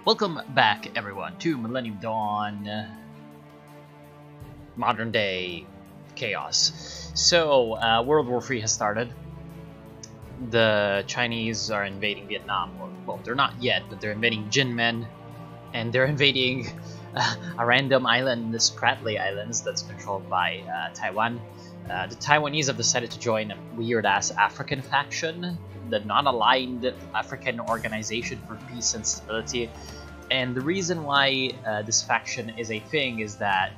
Welcome back, everyone, to Millennium Dawn, modern day chaos. So, World War III has started. The Chinese are invading Vietnam. Well, they're not yet, but they're invading Jinmen, and they're invading a random island, the Spratly Islands, that's controlled by Taiwan. The Taiwanese have decided to join a weird-ass African faction, the Non-Aligned African Organization for Peace and Stability. And the reason why this faction is a thing is that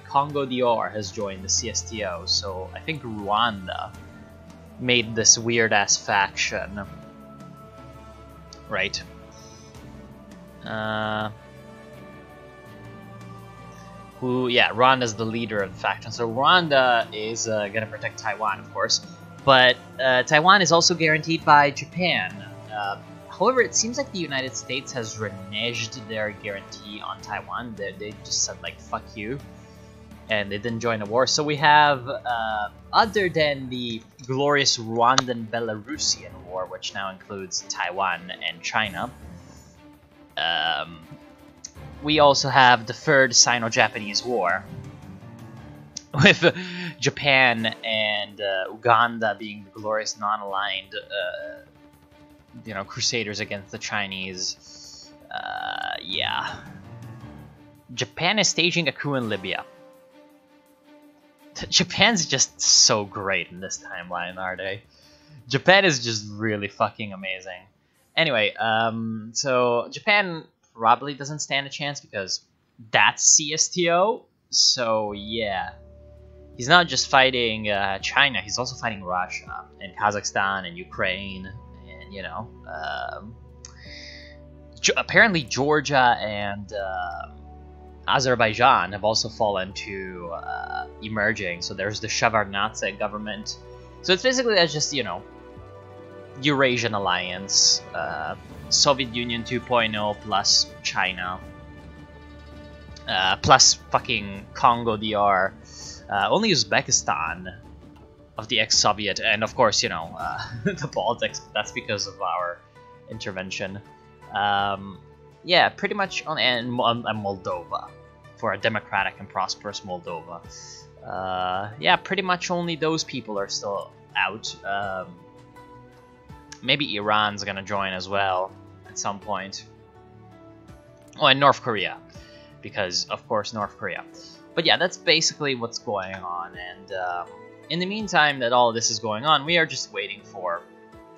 Congo DR has joined the CSTO, so I think Rwanda made this weird-ass faction, right? Rwanda's the leader of the faction, so Rwanda is gonna protect Taiwan, of course, but Taiwan is also guaranteed by Japan. However, it seems like the United States has reneged their guarantee on Taiwan. They just said, like, fuck you, and they didn't join the war. So we have, other than the glorious Rwandan-Belarusian war, which now includes Taiwan and China, we also have the third Sino-Japanese War, with Japan and Uganda being the glorious non-aligned crusaders against the Chinese. Japan is staging a coup in Libya. Japan's just so great in this timeline, are they? Japan is just really fucking amazing. Anyway, so Japan probably doesn't stand a chance because that's CSTO. So yeah, he's not just fighting China, he's also fighting Russia and Kazakhstan and Ukraine. Apparently Georgia and Azerbaijan have also fallen to emerging. So there's the Shevardnadze government. So it's basically just, Eurasian Alliance, Soviet Union 2.0 plus China, plus fucking Congo DR, only Uzbekistan of the ex-Soviet, and of course, the Baltics. That's because of our intervention. Pretty much and Moldova, for a democratic and prosperous Moldova. Pretty much only those people are still out. Maybe Iran's gonna join as well at some point. Oh, and North Korea, because of course North Korea. But yeah, that's basically what's going on, and in the meantime that all this is going on, we are just waiting for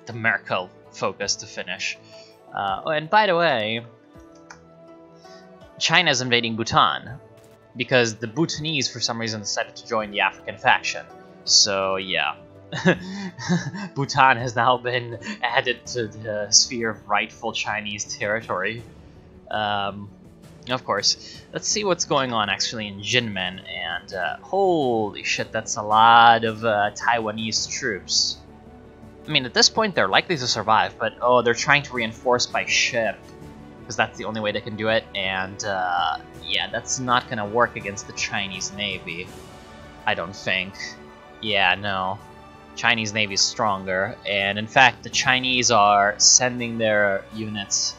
the Merkel focus to finish. And by the way, China's invading Bhutan, because the Bhutanese for some reason decided to join the African faction. So yeah, Bhutan has now been added to the sphere of rightful Chinese territory. Of course, let's see what's going on actually in Jinmen, and holy shit, that's a lot of Taiwanese troops. I mean, at this point they're likely to survive, but oh, they're trying to reinforce by ship, because that's the only way they can do it, and yeah, that's not gonna work against the Chinese Navy, I don't think. Yeah, no. Chinese Navy is stronger, and in fact, the Chinese are sending their units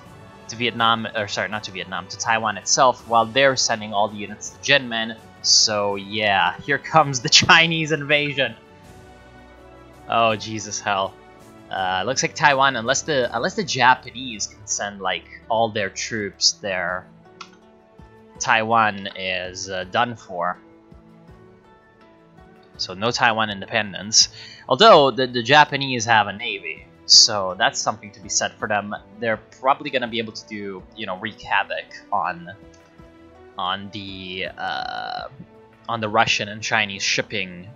to Vietnam, or sorry, not to Vietnam, to Taiwan itself, while they're sending all the units to Jinmen. So yeah, here comes the Chinese invasion. Oh Jesus hell! Looks like Taiwan, unless the Japanese can send like all their troops there, Taiwan is done for. So no Taiwan independence. Although the Japanese have a navy, so that's something to be said for them. They're probably going to be able to do, wreak havoc on the Russian and Chinese shipping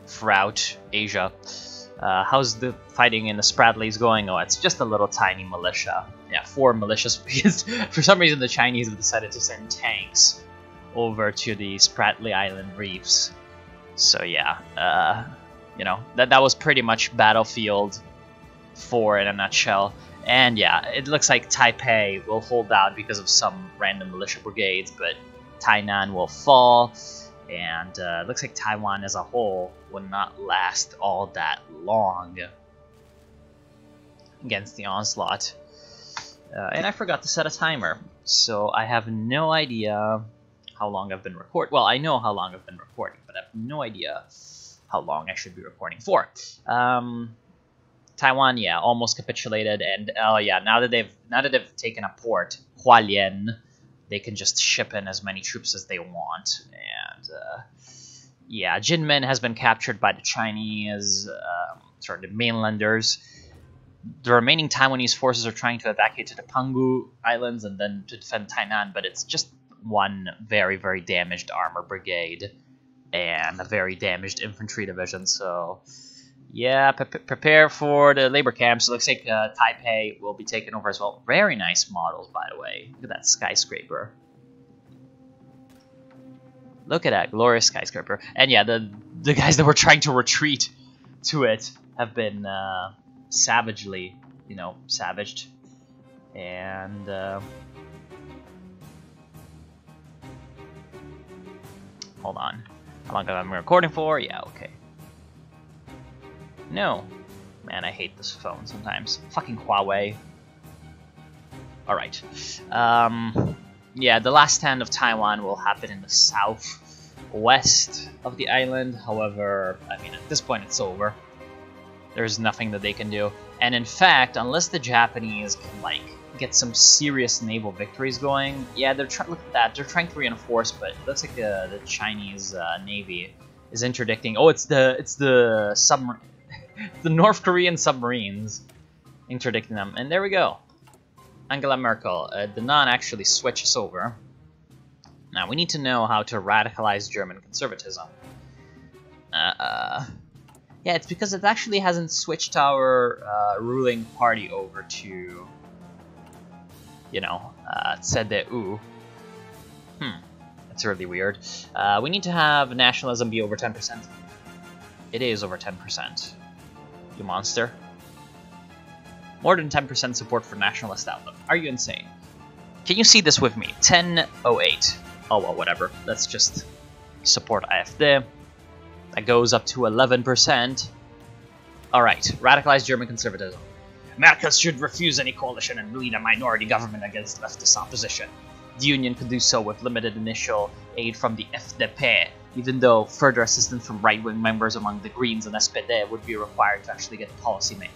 throughout Asia. How's the fighting in the Spratlys going? Oh, it's just a little tiny militia. Yeah, 4 militias, because for some reason the Chinese have decided to send tanks over to the Spratly Island reefs. So yeah, that was pretty much Battlefield 4 in a nutshell. And yeah, it looks like Taipei will hold out because of some random militia brigades, but Tainan will fall, and it looks like Taiwan as a whole will not last all that long against the onslaught. And I forgot to set a timer, so I have no idea how long I've been recording. Well, I know how long I've been recording, but I have no idea how long I should be recording for. Taiwan, yeah, almost capitulated, and oh yeah, now that they've taken a port, Hualien, they can just ship in as many troops as they want, and yeah, Jinmen has been captured by the Chinese, the mainlanders. The remaining Taiwanese forces are trying to evacuate to the Penghu Islands and then to defend Tainan, but it's just one very, very damaged armor brigade and a very damaged infantry division, so yeah, prepare for the labor camps. So it looks like Taipei will be taken over as well. Very nice models, by the way. Look at that skyscraper. Look at that glorious skyscraper. And yeah, the guys that were trying to retreat to it have been savagely, savaged. And hold on. How long have I been recording for? Yeah, okay. No. Man, I hate this phone sometimes. Fucking Huawei. Alright. Yeah, the last stand of Taiwan will happen in the southwest of the island. However, I mean, at this point it's over. There's nothing that they can do. And in fact, unless the Japanese can, like, get some serious naval victories going, yeah, look at that. They're trying to reinforce, but it looks like the Chinese Navy is interdicting. Oh, it's the submarine. The North Korean submarines interdicting them. And there we go. Angela Merkel. The nun actually switches over. Now, we need to know how to radicalize German conservatism. Yeah, it's because it actually hasn't switched our ruling party over to, CDU. That's really weird. We need to have nationalism be over 10%. It is over 10%. You monster. More than 10% support for nationalist outlook. Are you insane? Can you see this with me? 1008. Oh well, whatever. Let's just support AfD. That goes up to 11%. Alright, radicalized German conservatism. Merkel should refuse any coalition and lead a minority government against leftist opposition. The Union could do so with limited initial aid from the FDP, even though further assistance from right-wing members among the Greens and SPD would be required to actually get policy made.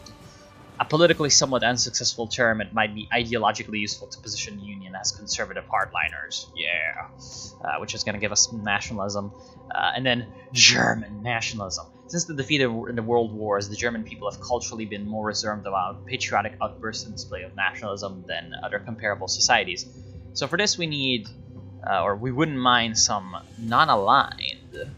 A politically somewhat unsuccessful term, it might be ideologically useful to position the Union as conservative hardliners. Yeah. Which is going to give us nationalism. And then German nationalism. Since the defeat in the World Wars, the German people have culturally been more reserved about patriotic outbursts and display of nationalism than other comparable societies. So for this we need, or we wouldn't mind some non-aligned.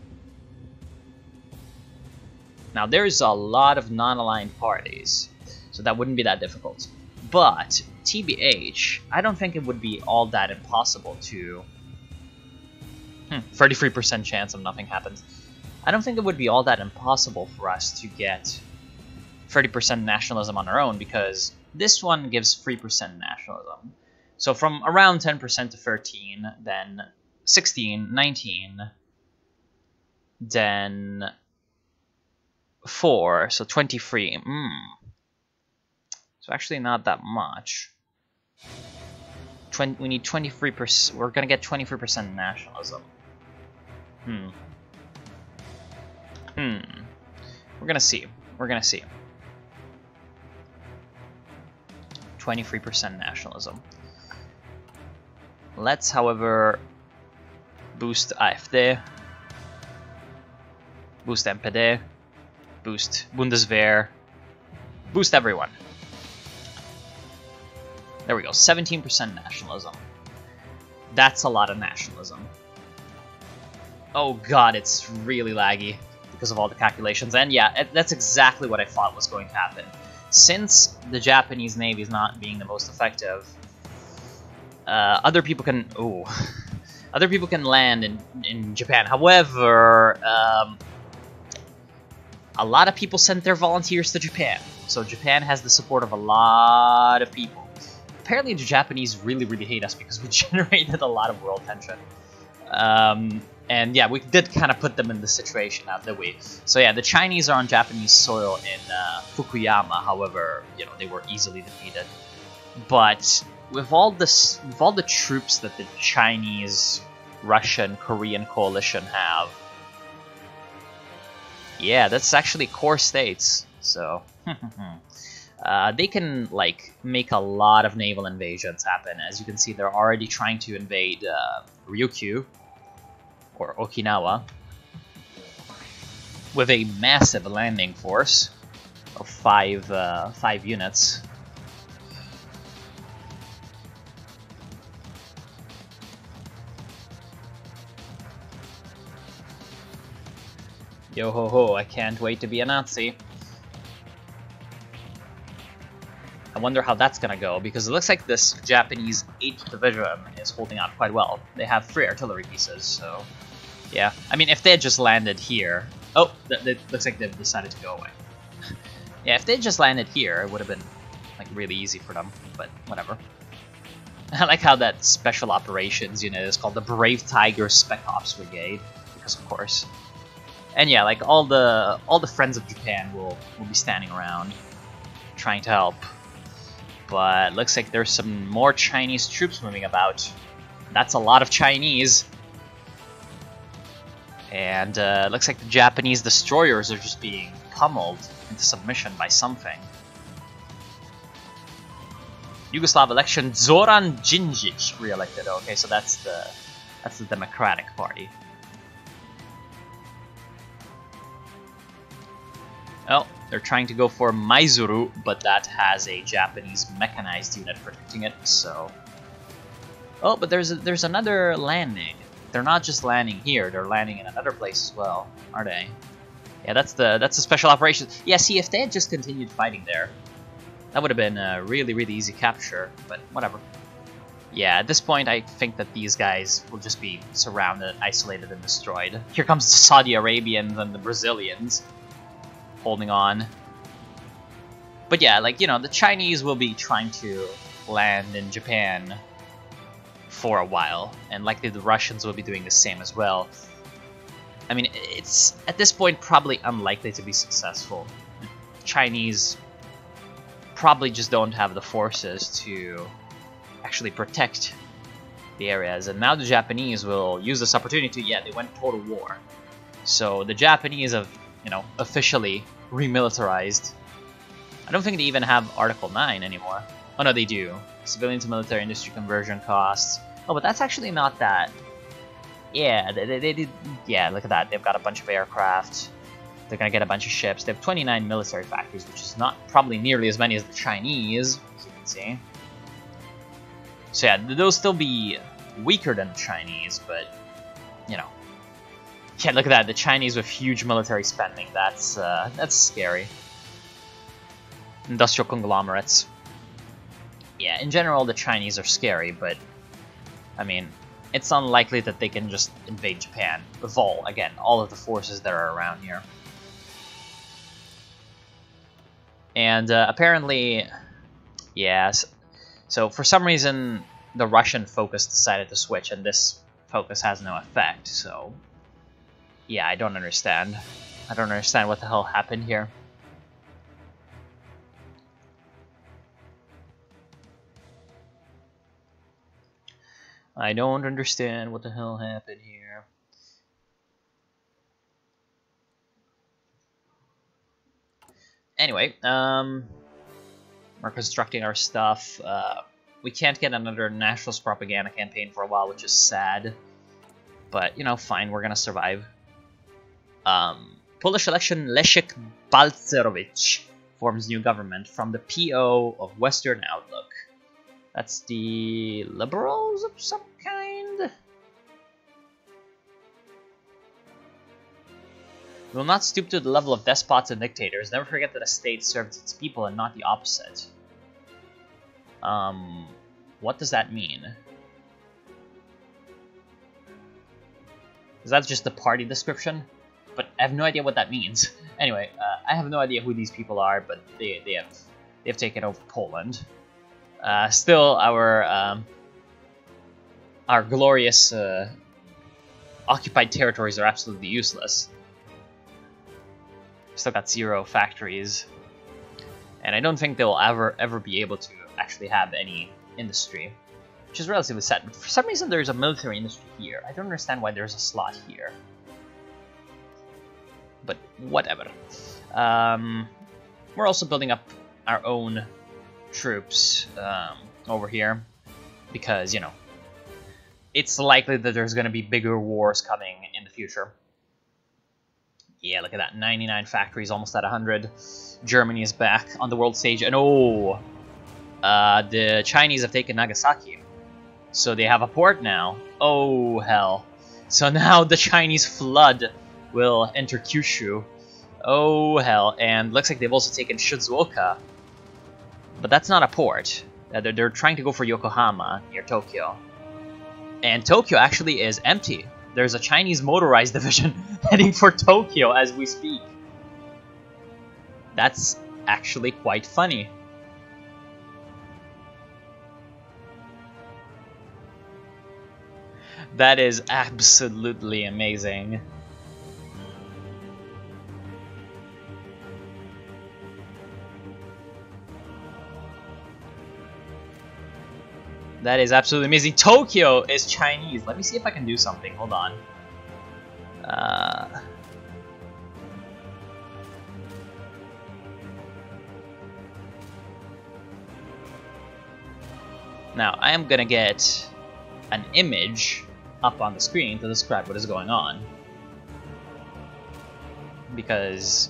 Now there's a lot of non-aligned parties, so that wouldn't be that difficult. But, TBH, I don't think it would be all that impossible to... 33% chance of nothing happens. I don't think it would be all that impossible for us to get 30% nationalism on our own, because this one gives 3% nationalism. So from around 10% to 13, then 16, 19, then 4, so 23. So actually not that much. We need 23%. We're gonna get 23% nationalism. We're gonna see. We're gonna see. 23% nationalism. Let's, however, boost AfD, boost NPD, boost Bundeswehr, boost everyone. There we go, 17% nationalism. That's a lot of nationalism. Oh god, it's really laggy because of all the calculations. And yeah, that's exactly what I thought was going to happen. Since the Japanese Navy is not being the most effective, other people can land in Japan. However, a lot of people sent their volunteers to Japan, so Japan has the support of a lot of people. Apparently, the Japanese really, really hate us because we generated a lot of world tension. And yeah, we did kind of put them in this situation, didn't we? So yeah, the Chinese are on Japanese soil in Fukuyama. However, they were easily defeated. But with all the troops that the Chinese, Russian, Korean coalition have, yeah, that's actually core states. So they can like make a lot of naval invasions happen. As you can see, they're already trying to invade Ryukyu or Okinawa with a massive landing force of five units. Yo ho ho, I can't wait to be a Nazi. I wonder how that's gonna go, because it looks like this Japanese 8th Division is holding out quite well. They have 3 artillery pieces, so yeah. I mean, if they had just landed here... Oh, that looks like they've decided to go away. Yeah, if they had just landed here, it would have been like really easy for them, but whatever. I like how that special operations unit is called the Brave Tiger Spec Ops Brigade, because of course. And yeah, like all the friends of Japan will be standing around trying to help. But looks like there's some more Chinese troops moving about. That's a lot of Chinese. And looks like the Japanese destroyers are just being pummeled into submission by something. Yugoslav election, Zoran Djindjic re-elected. Okay, so that's the Democratic Party. Oh, they're trying to go for Maizuru, but that has a Japanese mechanized unit protecting it, so... Oh, but there's another landing. They're not just landing here, they're landing in another place as well, are they? Yeah, that's the special operations. Yeah, see, if they had just continued fighting there, that would have been a really, really easy capture, but whatever. Yeah, at this point, I think that these guys will just be surrounded, isolated, and destroyed. Here comes the Saudi Arabians and the Brazilians holding on. But yeah, like, you know, the Chinese will be trying to land in Japan for a while, and likely the Russians will be doing the same as well. I mean, it's at this point probably unlikely to be successful. The Chinese probably just don't have the forces to actually protect the areas, and now the Japanese will use this opportunity to, yeah, they went total war. So the Japanese have, you know, officially remilitarized. I don't think they even have Article 9 anymore. Oh no, they do. Civilian to military industry conversion costs. Oh, but that's actually not that. Yeah, they did. Yeah, look at that. They've got a bunch of aircraft. They're gonna get a bunch of ships. They have 29 military factories, which is not probably nearly as many as the Chinese, as you can see. So yeah, they'll still be weaker than the Chinese, but, you know. Yeah, look at that. The Chinese with huge military spending. That's scary. Industrial conglomerates. Yeah, in general, the Chinese are scary, but, I mean, it's unlikely that they can just invade Japan with all of the forces that are around here. And apparently, yes. So for some reason, the Russian focus decided to switch, and this focus has no effect. So, yeah, I don't understand. I don't understand what the hell happened here. I don't understand what the hell happened here. Anyway, we're constructing our stuff. We can't get another nationalist propaganda campaign for a while, which is sad. But, you know, fine, we're gonna survive. Polish election, Leszek Balcerowicz forms new government from the PO of Western Outlook. That's the liberals of some kind? We will not stoop to the level of despots and dictators. Never forget that a state serves its people and not the opposite. What does that mean? Is that just the party description? But I have no idea what that means. Anyway, I have no idea who these people are, but they have taken over Poland. Still, our glorious occupied territories are absolutely useless. Still got 0 factories, and I don't think they'll ever be able to actually have any industry, which is relatively sad. But for some reason, there's a military industry here. I don't understand why there's a slot here. But whatever. We're also building up our own troops over here because, you know, it's likely that there's going to be bigger wars coming in the future. Yeah, look at that. 99 factories, almost at 100. Germany is back on the world stage. And oh, the Chinese have taken Nagasaki. So they have a port now. Oh, hell. So now the Chinese flood will enter Kyushu. Oh, hell. And looks like they've also taken Shizuoka. But that's not a port. They're trying to go for Yokohama, near Tokyo. And Tokyo actually is empty. There's a Chinese motorized division heading for Tokyo as we speak. That's actually quite funny. That is absolutely amazing. That is absolutely amazing. Tokyo is Chinese. Let me see if I can do something. Hold on. Now, I am gonna get an image up on the screen to describe what is going on. Because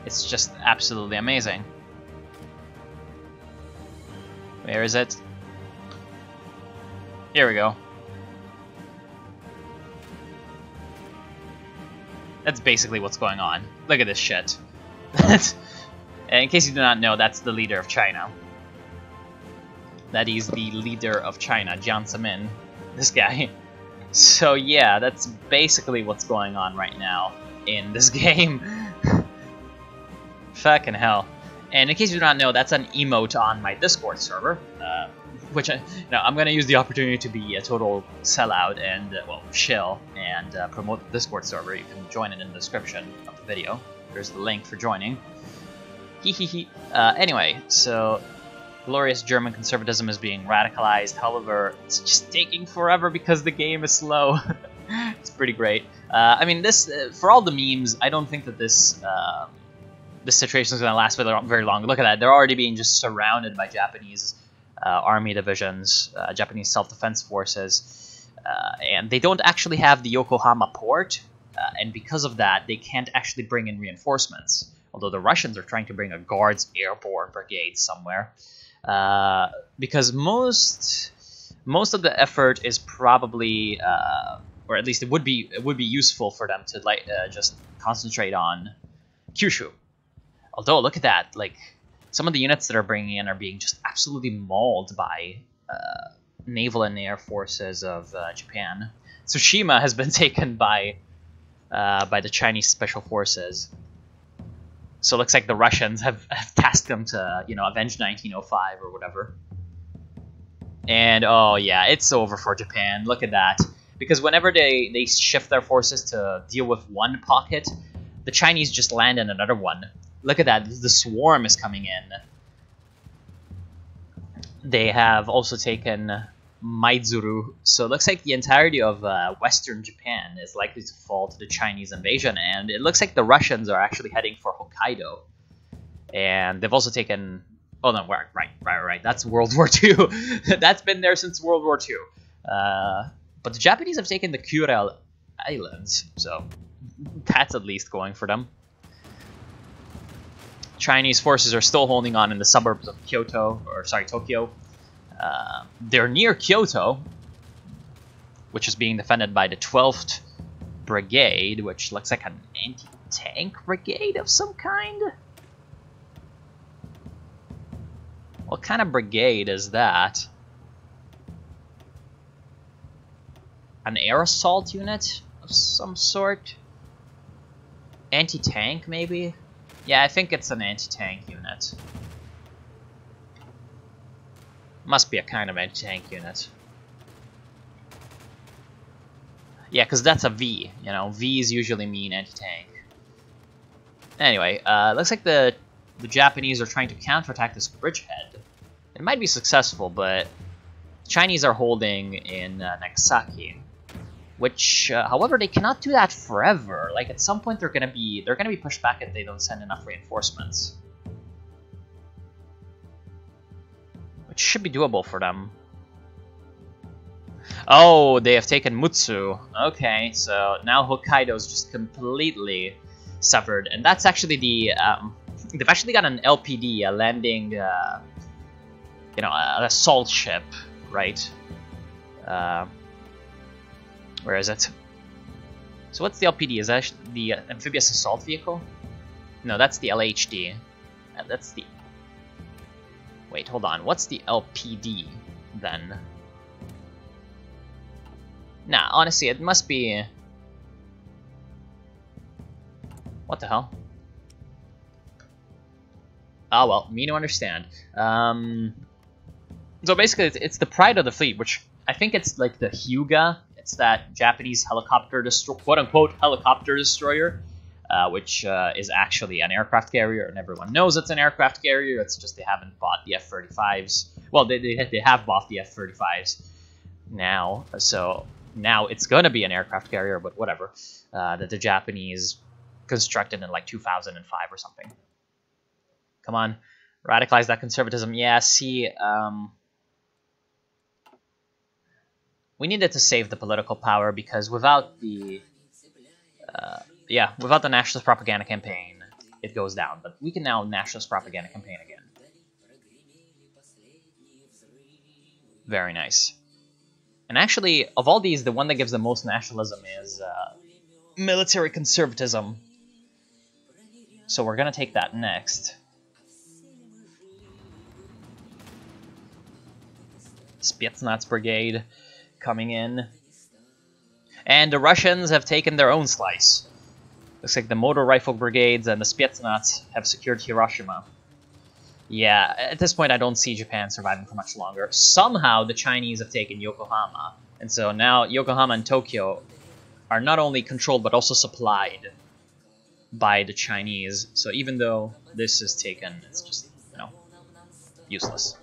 it's just absolutely amazing. Where is it? Here we go. That's basically what's going on. Look at this shit. And in case you do not know, that's the leader of China. That is the leader of China, Jiang Zemin. This guy. So yeah, that's basically what's going on right now in this game. Fucking hell. And in case you do not know, that's an emote on my Discord server. Which I'm going to use the opportunity to be a total sellout and, well, shill and promote the Discord server. You can join it in the description of the video. There's the link for joining. Anyway, so glorious German conservatism is being radicalized. However, it's just taking forever because the game is slow. It's pretty great. I mean, this for all the memes, I don't think that this situation is going to last very long. Look at that. They're already being just surrounded by Japanese army divisions, Japanese self-defense forces, and they don't actually have the Yokohama port, and because of that, they can't actually bring in reinforcements, although the Russians are trying to bring a Guards Airborne Brigade somewhere, because most of the effort is probably, or at least it would be useful for them to just concentrate on Kyushu. Although, look at that, like, some of the units that are bringing in are being just absolutely mauled by naval and air forces of Japan. Tsushima has been taken by the Chinese special forces. So it looks like the Russians have tasked them to, you know, avenge 1905 or whatever. And oh yeah, it's over for Japan. Look at that. Because whenever they shift their forces to deal with one pocket, the Chinese just land in another one. Look at that, the swarm is coming in. They have also taken Maizuru, so it looks like the entirety of western Japan is likely to fall to the Chinese invasion, and it looks like the Russians are actually heading for Hokkaido. And they've also taken... Oh no, right, that's World War II. That's been there since World War II. But the Japanese have taken the Kuril Islands, so that's at least going for them. Chinese forces are still holding on in the suburbs of Tokyo. They're near Kyoto, which is being defended by the 12th Brigade, which looks like an anti-tank brigade of some kind. What kind of brigade is that? An air assault unit of some sort? Anti-tank, maybe? Yeah, I think it's an anti-tank unit. Must be a kind of anti-tank unit. Yeah, because that's a V, you know. V's usually mean anti-tank. Anyway, looks like the Japanese are trying to counterattack this bridgehead. It might be successful, but the Chinese are holding in Nagasaki, which, however, they cannot do that forever. Like at some point, they're gonna be pushed back if they don't send enough reinforcements, which should be doable for them. Oh, they have taken Mutsu. Okay, so now Hokkaido is just completely severed, and that's actually the they've actually got an LPD, a landing, you know, an assault ship, right? Where is it? So what's the LPD? Is that the amphibious assault vehicle? No, that's the LHD. That's the. Wait, hold on. What's the LPD then? Nah, honestly, it must be... What the hell? Oh well, me to understand. So basically, it's the pride of the fleet, which I think it's like the Hyuga. It's that Japanese helicopter quote-unquote helicopter destroyer, which is actually an aircraft carrier, and everyone knows it's an aircraft carrier. It's just they haven't bought the F-35s. Well, they have bought the F-35s now, so now it's gonna be an aircraft carrier, but whatever. That the Japanese constructed in like 2005 or something. Come on, radicalize that conservatism. Yeah, see, we needed to save the political power because without the, without the nationalist propaganda campaign, it goes down. But we can now nationalist propaganda campaign again. Very nice. And actually, of all these, the one that gives the most nationalism is military conservatism. So we're gonna take that next. Spetsnaz Brigade coming in. And the Russians have taken their own slice. Looks like the motor rifle brigades and the Spetsnaz have secured Hiroshima. Yeah, at this point I don't see Japan surviving for much longer. Somehow the Chinese have taken Yokohama. And so now Yokohama and Tokyo are not only controlled but also supplied by the Chinese. So even though this is taken, it's just, you know, useless.